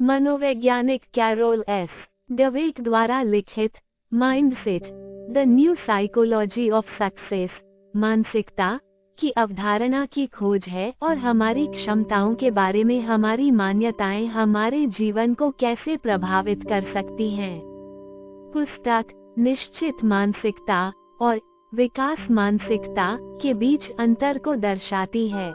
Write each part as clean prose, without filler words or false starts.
मनोवैज्ञानिक carol S Dweck द्वारा लिखित mindset the new psychology of success मानसिकता की अवधारणा की खोज है और हमारी क्षमताओं के बारे में हमारी मान्यताएं हमारे जीवन को कैसे प्रभावित कर सकती हैं। पुस्तक निश्चित मानसिकता और विकास मानसिकता के बीच अंतर को दर्शाती है।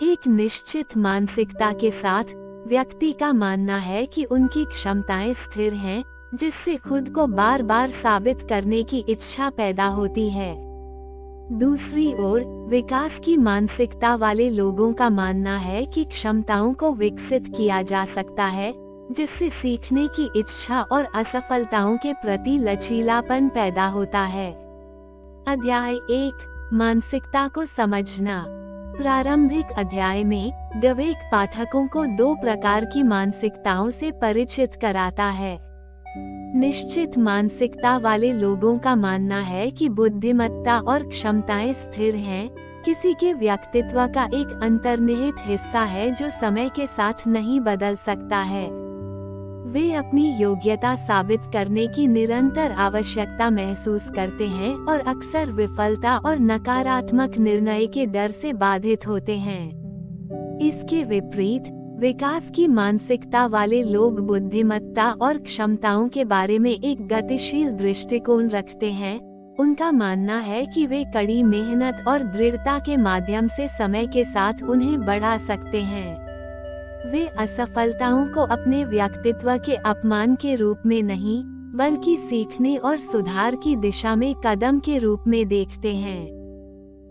एक निश्चित मानसिकता के साथ व्यक्ति का मानना है कि उनकी क्षमताएं स्थिर हैं, जिससे खुद को बार बार साबित करने की इच्छा पैदा होती है। दूसरी ओर विकास की मानसिकता वाले लोगों का मानना है कि क्षमताओं को विकसित किया जा सकता है, जिससे सीखने की इच्छा और असफलताओं के प्रति लचीलापन पैदा होता है। अध्याय 1 मानसिकता को समझना। प्रारंभिक अध्याय में डवेक पाठकों को 2 प्रकार की मानसिकताओं से परिचित कराता है। निश्चित मानसिकता वाले लोगों का मानना है कि बुद्धिमत्ता और क्षमताएं स्थिर हैं, किसी के व्यक्तित्व का एक अंतर्निहित हिस्सा है जो समय के साथ नहीं बदल सकता है। वे अपनी योग्यता साबित करने की निरंतर आवश्यकता महसूस करते हैं और अक्सर विफलता और नकारात्मक निर्णय के डर से बाधित होते हैं। इसके विपरीत विकास की मानसिकता वाले लोग बुद्धिमत्ता और क्षमताओं के बारे में एक गतिशील दृष्टिकोण रखते हैं। उनका मानना है कि वे कड़ी मेहनत और दृढ़ता के माध्यम से समय के साथ उन्हें बढ़ा सकते हैं। वे असफलताओं को अपने व्यक्तित्व के अपमान के रूप में नहीं, बल्कि सीखने और सुधार की दिशा में कदम के रूप में देखते हैं।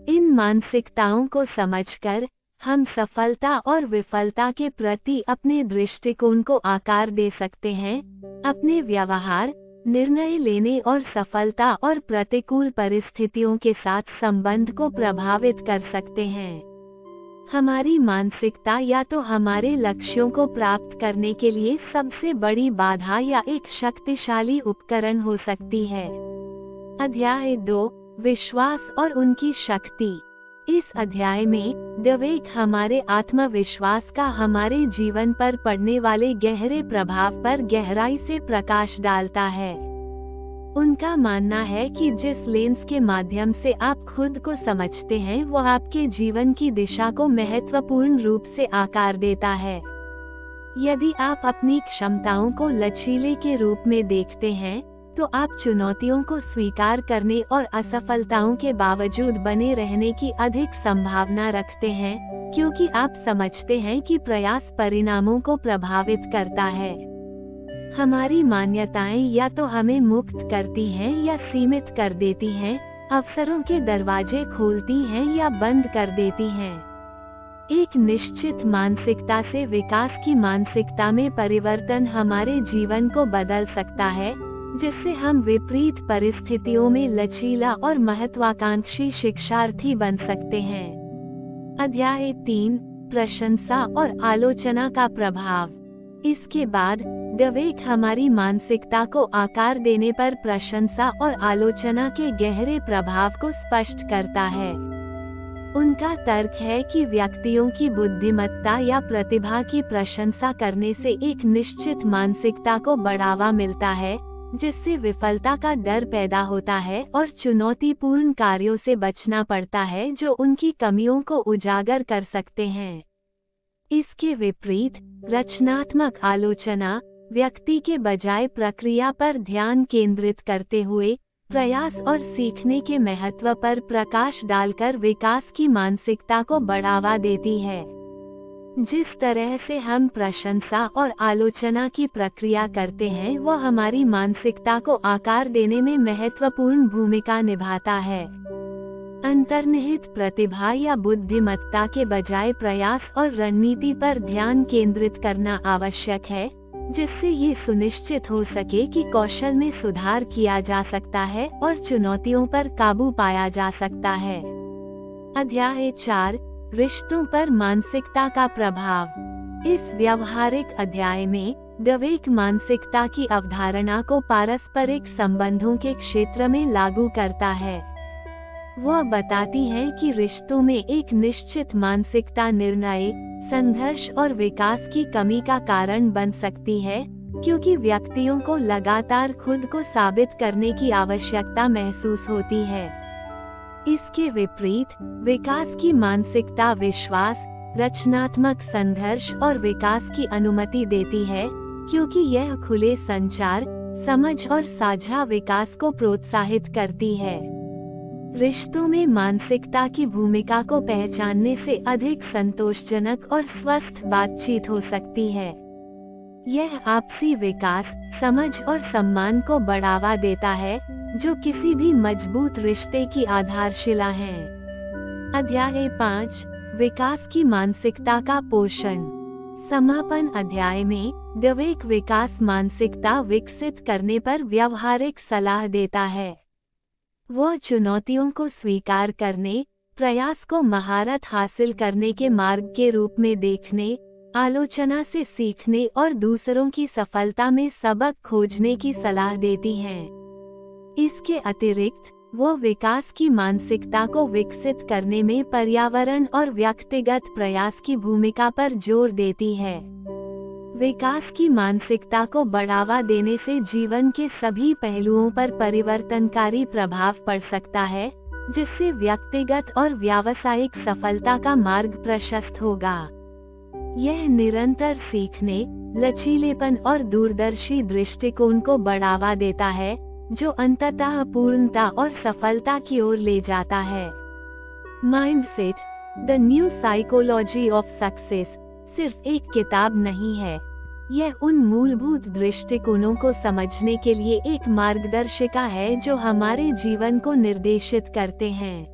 इन मानसिकताओं को समझकर हम सफलता और विफलता के प्रति अपने दृष्टिकोण को आकार दे सकते हैं, अपने व्यवहार, निर्णय लेने और सफलता और प्रतिकूल परिस्थितियों के साथ संबंध को प्रभावित कर सकते हैं। हमारी मानसिकता या तो हमारे लक्ष्यों को प्राप्त करने के लिए सबसे बड़ी बाधा या एक शक्तिशाली उपकरण हो सकती है। अध्याय 2 विश्वास और उनकी शक्ति। इस अध्याय में डवेक हमारे आत्मविश्वास का हमारे जीवन पर पड़ने वाले गहरे प्रभाव पर गहराई से प्रकाश डालता है। उनका मानना है कि जिस लेंस के माध्यम से आप खुद को समझते हैं वो आपके जीवन की दिशा को महत्वपूर्ण रूप से आकार देता है। यदि आप अपनी क्षमताओं को लचीले के रूप में देखते हैं, तो आप चुनौतियों को स्वीकार करने और असफलताओं के बावजूद बने रहने की अधिक संभावना रखते हैं, क्योंकि आप समझते हैं कि प्रयास परिणामों को प्रभावित करता है। हमारी मान्यताएं या तो हमें मुक्त करती हैं या सीमित कर देती हैं, अवसरों के दरवाजे खोलती हैं या बंद कर देती हैं। एक निश्चित मानसिकता से विकास की मानसिकता में परिवर्तन हमारे जीवन को बदल सकता है, जिससे हम विपरीत परिस्थितियों में लचीला और महत्वाकांक्षी शिक्षार्थी बन सकते हैं। अध्याय 3 प्रशंसा और आलोचना का प्रभाव। इसके बाद डवेक हमारी मानसिकता को आकार देने पर प्रशंसा और आलोचना के गहरे प्रभाव को स्पष्ट करता है। उनका तर्क है कि व्यक्तियों की बुद्धिमत्ता या प्रतिभा की प्रशंसा करने से एक निश्चित मानसिकता को बढ़ावा मिलता है, जिससे विफलता का डर पैदा होता है और चुनौतीपूर्ण कार्यों से बचना पड़ता है जो उनकी कमियों को उजागर कर सकते हैं। इसके विपरीत रचनात्मक आलोचना व्यक्ति के बजाय प्रक्रिया पर ध्यान केंद्रित करते हुए प्रयास और सीखने के महत्व पर प्रकाश डालकर विकास की मानसिकता को बढ़ावा देती है। जिस तरह से हम प्रशंसा और आलोचना की प्रक्रिया करते हैं, वह हमारी मानसिकता को आकार देने में महत्वपूर्ण भूमिका निभाता है। अंतर्निहित प्रतिभा या बुद्धिमत्ता के बजाय प्रयास और रणनीति पर ध्यान केंद्रित करना आवश्यक है, जिससे ये सुनिश्चित हो सके कि कौशल में सुधार किया जा सकता है और चुनौतियों पर काबू पाया जा सकता है। अध्याय 4 रिश्तों पर मानसिकता का प्रभाव। इस व्यावहारिक अध्याय में डवेक मानसिकता की अवधारणा को पारस्परिक संबंधों के क्षेत्र में लागू करता है। वह बताती हैं कि रिश्तों में एक निश्चित मानसिकता निर्णय, संघर्ष और विकास की कमी का कारण बन सकती है, क्योंकि व्यक्तियों को लगातार खुद को साबित करने की आवश्यकता महसूस होती है। इसके विपरीत, विकास की मानसिकता विश्वास, रचनात्मक संघर्ष और विकास की अनुमति देती है, क्योंकि यह खुले संचार, समझ और साझा विकास को प्रोत्साहित करती है। रिश्तों में मानसिकता की भूमिका को पहचानने से अधिक संतोषजनक और स्वस्थ बातचीत हो सकती है। यह आपसी विकास, समझ और सम्मान को बढ़ावा देता है, जो किसी भी मजबूत रिश्ते की आधारशिला है। अध्याय 5, विकास की मानसिकता का पोषण। समापन अध्याय में डवेक विकास मानसिकता विकसित करने पर व्यावहारिक सलाह देता है। वह चुनौतियों को स्वीकार करने, प्रयास को महारत हासिल करने के मार्ग के रूप में देखने, आलोचना से सीखने और दूसरों की सफलता में सबक खोजने की सलाह देती हैं। इसके अतिरिक्त, वह विकास की मानसिकता को विकसित करने में पर्यावरण और व्यक्तिगत प्रयास की भूमिका पर जोर देती है। विकास की मानसिकता को बढ़ावा देने से जीवन के सभी पहलुओं पर परिवर्तनकारी प्रभाव पड़ सकता है, जिससे व्यक्तिगत और व्यावसायिक सफलता का मार्ग प्रशस्त होगा। यह निरंतर सीखने, लचीलेपन और दूरदर्शी दृष्टिकोण को बढ़ावा देता है, जो अंततः पूर्णता और सफलता की ओर ले जाता है। Mindset, the new psychology of success सिर्फ एक किताब नहीं है। यह उन मूलभूत दृष्टिकोणों को समझने के लिए एक मार्गदर्शिका है जो हमारे जीवन को निर्देशित करते हैं।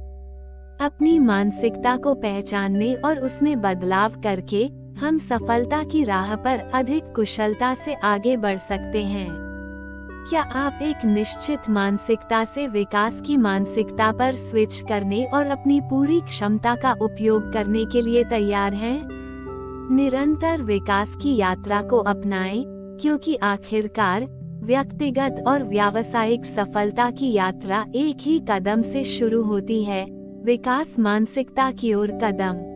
अपनी मानसिकता को पहचानने और उसमें बदलाव करके हम सफलता की राह पर अधिक कुशलता से आगे बढ़ सकते हैं। क्या आप एक निश्चित मानसिकता से विकास की मानसिकता पर स्विच करने और अपनी पूरी क्षमता का उपयोग करने के लिए तैयार हैं? निरंतर विकास की यात्रा को अपनाएं, क्योंकि आखिरकार व्यक्तिगत और व्यावसायिक सफलता की यात्रा एक ही कदम से शुरू होती है, विकास मानसिकता की ओर कदम।